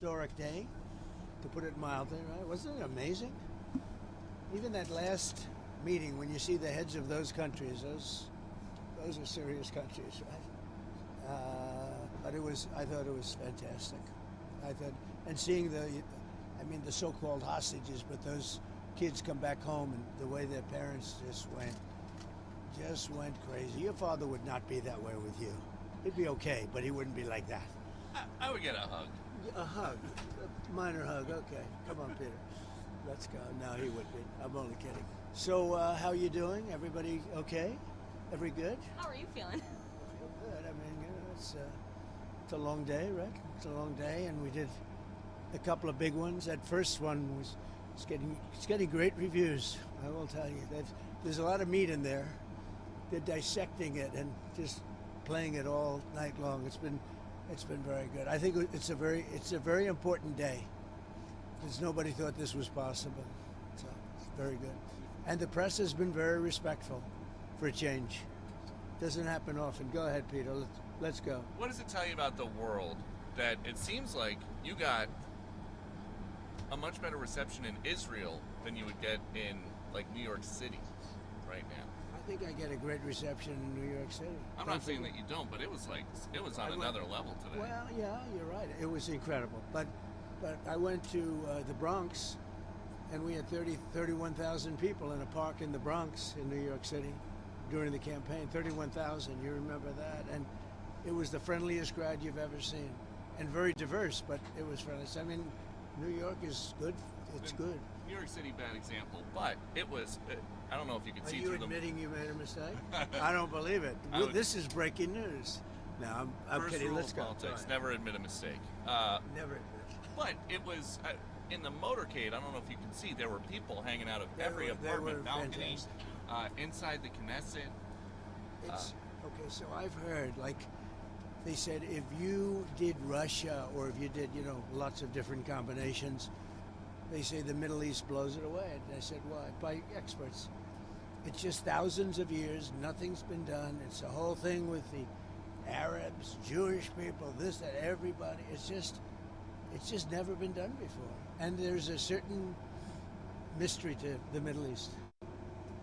historic day, to put it mildly, right? Wasn't it amazing? Even that last meeting, when you see the heads of those countries, those are serious countries, right? But I thought it was fantastic. And seeing the so-called hostages, but those kids come back home and the way their parents just went crazy. Your father would not be that way with you. He'd be okay, but he wouldn't be like that. I would get a hug. A hug, a minor hug. Okay, come on, Peter. Let's go. No, he would be. I'm only kidding. So, how you doing? Everybody okay? Every good? How are you feeling? I feel good. I mean, it's a long day, right? It's a long day, and we did a couple of big ones. That first one it's getting great reviews. I will tell you. There's a lot of meat in there. They're dissecting it and just playing it all night long. It's been very good. I think it's a very important day because nobody thought this was possible. So it's very good. And the press has been very respectful for a change. Doesn't happen often. Go ahead, Peter. Let's go. What does it tell you about the world that it seems like you got a much better reception in Israel than you would get in like New York City right now? I think I get a great reception in New York City. I'm not saying that you don't, but it was on another level today. Well, yeah, you're right. It was incredible. But I went to the Bronx, and we had 31,000 people in a park in the Bronx in New York City during the campaign. 31,000. You remember that? And it was the friendliest crowd you've ever seen, and very diverse. But it was friendly. I mean, New York is good. It's good. New York City, bad example, but it was. I don't know if you could see through the. Are you admitting you made a mistake? I don't believe it. This is breaking news. No, I'm First kidding. rule Let's of go. politics: never admit a mistake. Never admit. But it was in the motorcade. I don't know if you can see. There were people hanging out of every apartment balcony, inside the Knesset. Okay. So I've heard, like, they said if you did Russia or if you did, lots of different combinations, they say the Middle East blows it away. And I said, why? By experts. It's just thousands of years. Nothing's been done. It's the whole thing with the Arabs, Jewish people, this, that, everybody. It's just never been done before. And there's a certain mystery to the Middle East.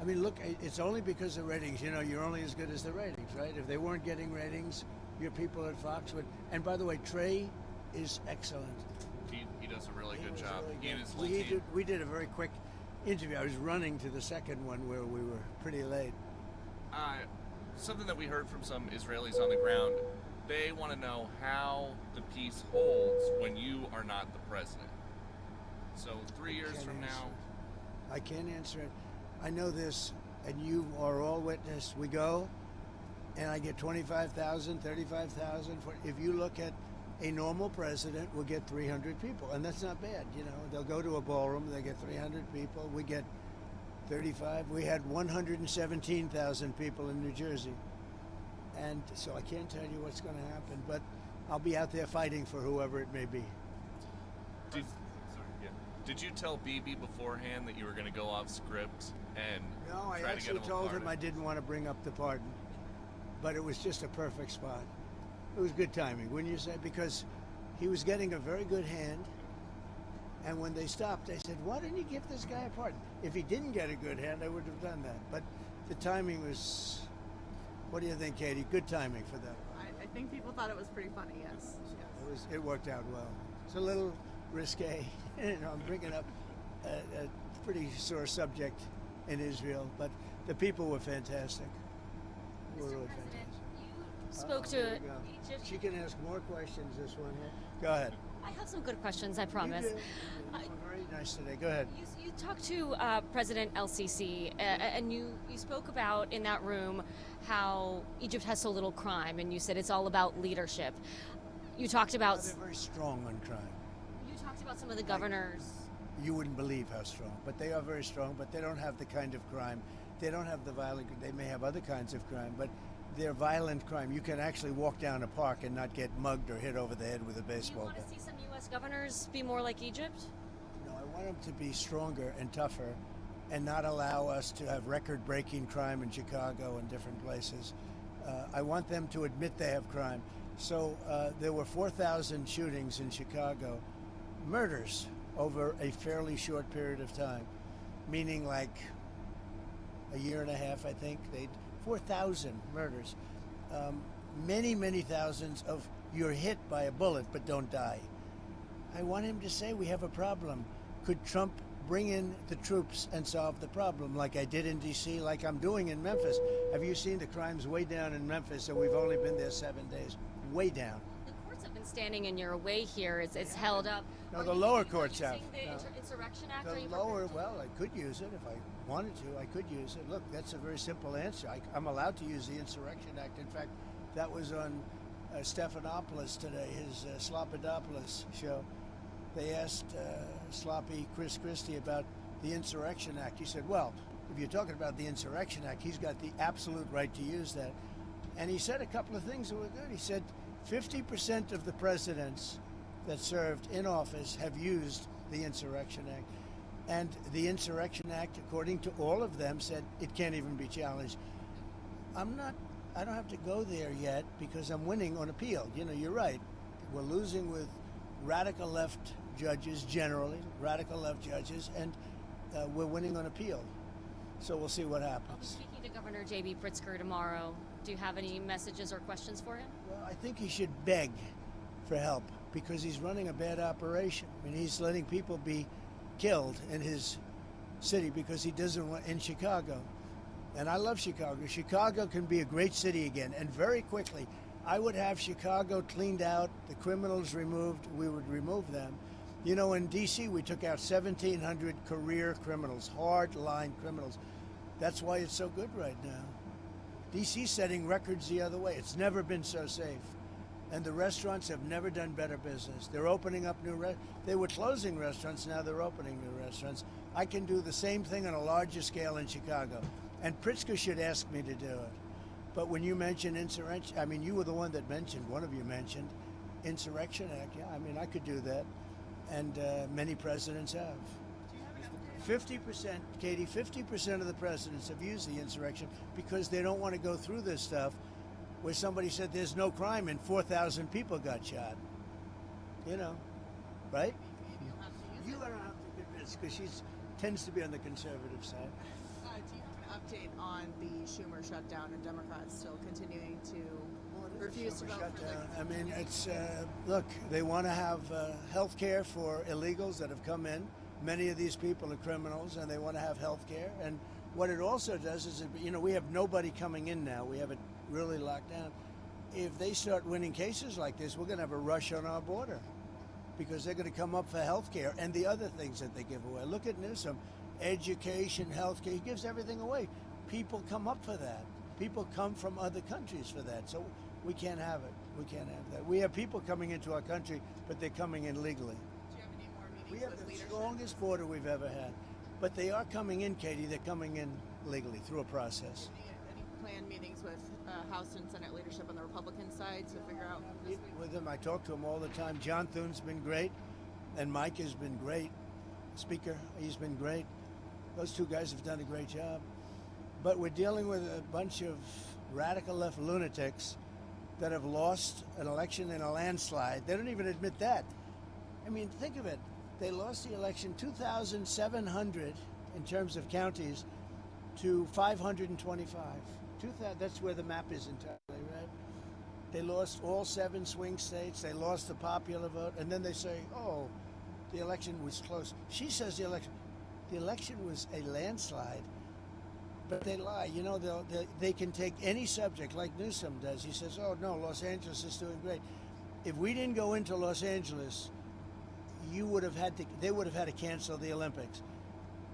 I mean, look, it's only because of ratings. You're only as good as the ratings, right? If they weren't getting ratings, your people at Fox would. And by the way, Trey is excellent. He does a really good job. Really he and his whole we team. We did a very quick interview. I was running to the second one where we were pretty late. Something that we heard from some Israelis on the ground, they want to know how the peace holds when you are not the president. So 3 years from now... I can't answer it. I know this, and you are all witness. We go, and I get 25,000, 35,000. If you look at a normal president, we'll get 300 people, and that's not bad. They'll go to a ballroom, they get 300 people. We get 35. We had 117,000 people in New Jersey. And so I can't tell you what's going to happen, but I'll be out there fighting for whoever it may be. Did you tell Bibi beforehand that you were going to go off script and No, I try to actually get him told him pardon? I didn't want to bring up the pardon, but it was just a perfect spot. It was good timing, wouldn't you say? Because he was getting a very good hand, and when they stopped, I said, why didn't you give this guy a pardon? If he didn't get a good hand, I would have done that. But the timing was, what do you think, Katie? Good timing for that. I think people thought it was pretty funny, yes. It worked out well. It's a little risque. I'm bringing up a pretty sore subject in Israel, but the people were fantastic. Were really fantastic. You spoke to Egypt. She can ask more questions, this one. Go ahead. I have some good questions, I promise. You were very nice today. Go ahead. You talked to President El-Sisi, and you spoke about in that room how Egypt has so little crime, and you said it's all about leadership. You talked about... They're very strong on crime. You talked about some of the governors. You wouldn't believe how strong, but they are very strong, but they don't have the kind of crime. They don't have the violent... They may have other kinds of crime, but they're violent crime. You can actually walk down a park and not get mugged or hit over the head with a baseball bat. Do you want to see some U.S. governors be more like Egypt? No, I want them to be stronger and tougher and not allow us to have record-breaking crime in Chicago and different places. I want them to admit they have crime. So there were 4,000 shootings in Chicago murders over a fairly short period of time, meaning like a year and a half, I think. 4,000 murders. Many thousands of you're hit by a bullet but don't die. I want him to say we have a problem. Could Trump bring in the troops and solve the problem like I did in D.C., like I'm doing in Memphis? Have you seen the crimes way down in Memphis? And we've only been there 7 days. Way down. The courts have been standing in your way here. It's held up. No, Are the you lower thinking about courts have. using the No. Insurrection Act? Are The you lower, prepared to? well, I could use it if I wanted to. I could use it. Look, that's a very simple answer. I'm allowed to use the Insurrection Act. In fact, that was on Stephanopoulos today, his Sloppodopoulos show. They asked sloppy Chris Christie about the Insurrection Act. He said, well, if you're talking about the Insurrection Act, he's got the absolute right to use that. And he said a couple of things that were good. He said 50% of the presidents that served in office have used the Insurrection Act. And the Insurrection Act, according to all of them, said it can't even be challenged. I don't have to go there yet because I'm winning on appeal. You know, you're right. We're losing with radical left judges, generally, radical left judges, and we're winning on appeal. So we'll see what I'll be happens. speaking to Governor J.B. Pritzker tomorrow. Do you have any messages or questions for him? Well, I think he should beg for help because he's running a bad operation. I mean, he's letting people be killed in his city because he doesn't want in Chicago. And I love Chicago. Chicago can be a great city again, and very quickly. I would have Chicago cleaned out, the criminals removed, we would remove them. You know, in D.C., we took out 1,700 career criminals, hard-line criminals. That's why it's so good right now. D.C.'s setting records the other way. It's never been so safe. And the restaurants have never done better business. They're opening up new they were closing restaurants, now they're opening new restaurants. I can do the same thing on a larger scale in Chicago. And Pritzker should ask me to do it. But when you mention insurrection, I mean, you were the one that mentioned, one of you mentioned, Insurrection Act. Yeah, I mean, I could do that. And many presidents have. 50%, Katie, 50% of the presidents have used the insurrection because they don't want to go through this stuff where somebody said there's no crime and 4,000 people got shot. You know, right? You don't have to convince because she tends to be on the conservative side. Do you have an update on the Schumer shutdown and Democrats still continuing to refuse to vote for their... I mean, it's, look, they want to have health care for illegals that have come in. Many of these people are criminals, and they want to have health care. And what it also does is, you know, we have nobody coming in now. We have it really locked down. If they start winning cases like this, we're going to have a rush on our border because they're going to come up for health care and the other things that they give away. Look at Newsom. Education, health care, he gives everything away. People come up for that. People come from other countries for that. So we can't have it. We can't have that. We have people coming into our country, but they're coming in legally. Do you have any more meetings We have with the leadership? strongest border we've ever had. But they are coming in, Katie. They're coming in legally through a process. Any planned meetings with House and Senate leadership on the Republican side to figure out this week? With them, I talk to them all the time. John Thune's been great, and Mike has been great. Speaker, he's been great. Those two guys have done a great job. But we're dealing with a bunch of radical left lunatics that have lost an election in a landslide. They don't even admit that. I mean, think of it. They lost the election 2,700 in terms of counties to 525. That's where the map is entirely, right? They lost all 7 swing states. They lost the popular vote. And then they say, oh, the election was close. She says the election was a landslide. But they lie. You know, they can take any subject like Newsom does. He says, oh, no, Los Angeles is doing great. If we didn't go into Los Angeles, they would have had to cancel the Olympics.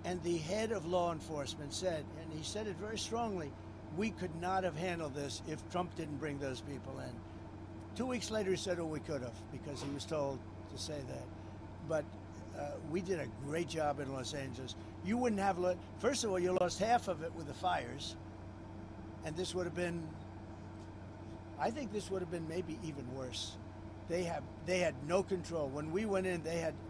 And the head of law enforcement said, and he said it very strongly, we could not have handled this if Trump didn't bring those people in. 2 weeks later, he said, oh, we could have, because he was told to say that. But we did a great job in Los Angeles. You wouldn't have, first of all, you lost half of it with the fires. And this would have been, I think this would have been maybe even worse. They had no control. When we went in,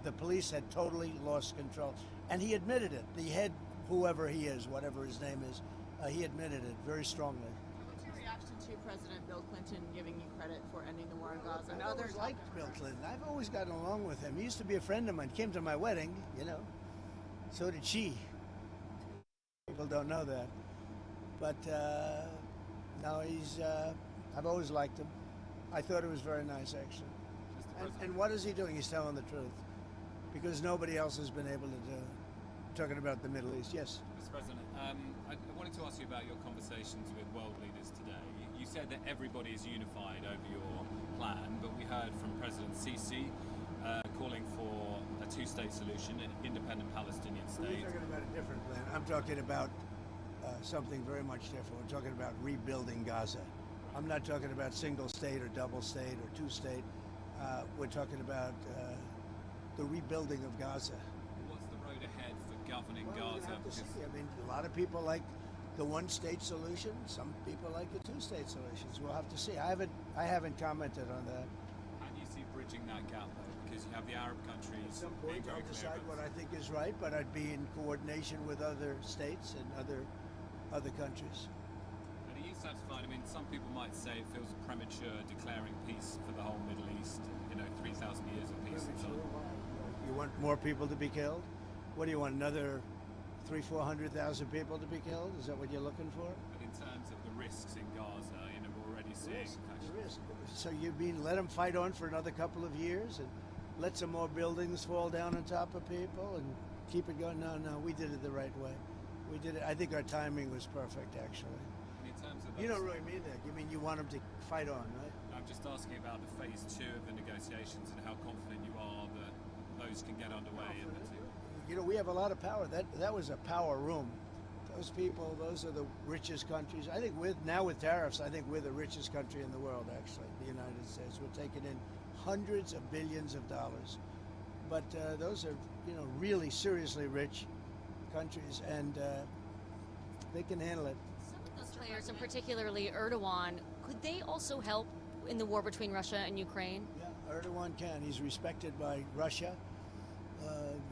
the police had totally lost control. And he admitted it. The head, whoever he is, whatever his name is, he admitted it very strongly. What's your reaction to President Bill Clinton giving you credit for ending the war in Gaza and I've others always liked Bill Clinton. I've always gotten along with him. He used to be a friend of mine. Came to my wedding, you know. So did she. People don't know that. But no, he's. I've always liked him. I thought it was very nice, actually. And what is he doing? He's telling the truth, because nobody else has been able to do it. Talking about the Middle East, yes. Mr. President, I wanted to ask you about your conversations with world leaders today. You said that everybody is unified over your plan, but we heard from President Sisi calling for a two-state solution, an independent Palestinian state. You're talking about a different plan. I'm talking about something very much different. We're talking about rebuilding Gaza. I'm not talking about single state or double state or two state. We're talking about the rebuilding of Gaza. What's the road ahead for governing Well, Gaza? we'll have to see. I mean, a lot of people like the one-state solution. Some people like the two-state solutions. We'll have to see. I haven't commented on that. How do you see bridging that gap, though? Because you have the Arab countries. At some being point, very I'll clear decide about what I think is right, but I'd be in coordination with other states and other countries. But are you satisfied? I mean, some people might say it feels premature declaring peace for the whole Middle East. 3,000 years of peace and so on. You want more people to be killed? What do you want? Another 300,000-400,000 people to be killed? Is that what you're looking for? But in terms of the risks in Gaza, we're already seeing. The risk. So you mean let them fight on for another couple of years and let some more buildings fall down on top of people and keep it going? No, we did it the right way. We did it. I think our timing was perfect, actually. In terms of You don't really mean that. You mean you want them to fight on, right? I'm just asking about the phase 2 of the negotiations and how confident you are that those can get underway in the two. We have a lot of power. That was a power room. Those people, those are the richest countries. I think with tariffs, I think we're the richest country in the world, actually, the United States. We're taking in hundreds of billions of dollars. But those are, really seriously rich countries, and they can handle it. Some of those players, and particularly Erdogan, could they also help in the war between Russia and Ukraine? Yeah, Erdogan can. He's respected by Russia.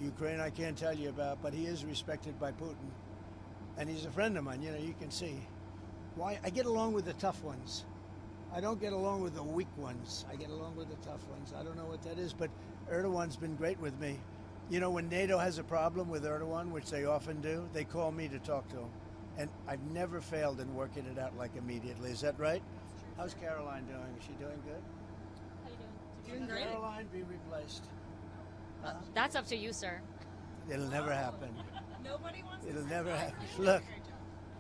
Ukraine, I can't tell you about, but he is respected by Putin. And he's a friend of mine, you can see. Why? I get along with the tough ones. I don't get along with the weak ones. I get along with the tough ones. I don't know what that is, but Erdogan's been great with me. When NATO has a problem with Erdogan, which they often do, they call me to talk to him. And I've never failed in working it out immediately. Is that right? How's Caroline doing? Is she doing good? How you doing? Doing great. Caroline be replaced. That's up to you, sir. It'll never happen. Nobody wants It'll to never say happen. that. Look,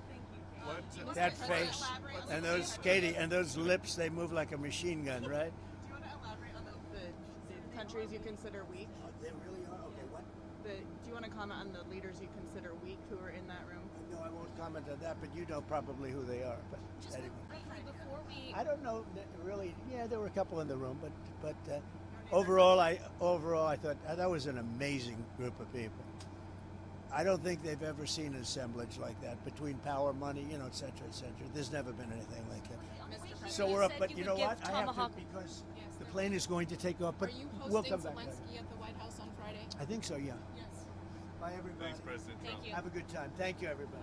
Thank you. that face and those Katie and those lips, they move like a machine gun, right? Do you want to elaborate on the countries you consider weak? They really are. Okay, what? Do you want to comment on the leaders you consider weak who are in that room? No, I won't comment on that, but you know probably who they are. But Just anyway. briefly before we... I don't know really. Yeah, there were a couple in the room, but overall, I thought that was an amazing group of people. I don't think they've ever seen an assemblage like that between power, money, et cetera, et cetera. There's never been anything like that. So we're up, but you know what? I have to, because the plane is going to take off. But Are you we'll hosting come back. Zelensky at the White House on Friday? I think so. Yeah. Yes. Bye, everybody. Thanks, President Trump. Thank you. Have a good time. Thank you, everybody.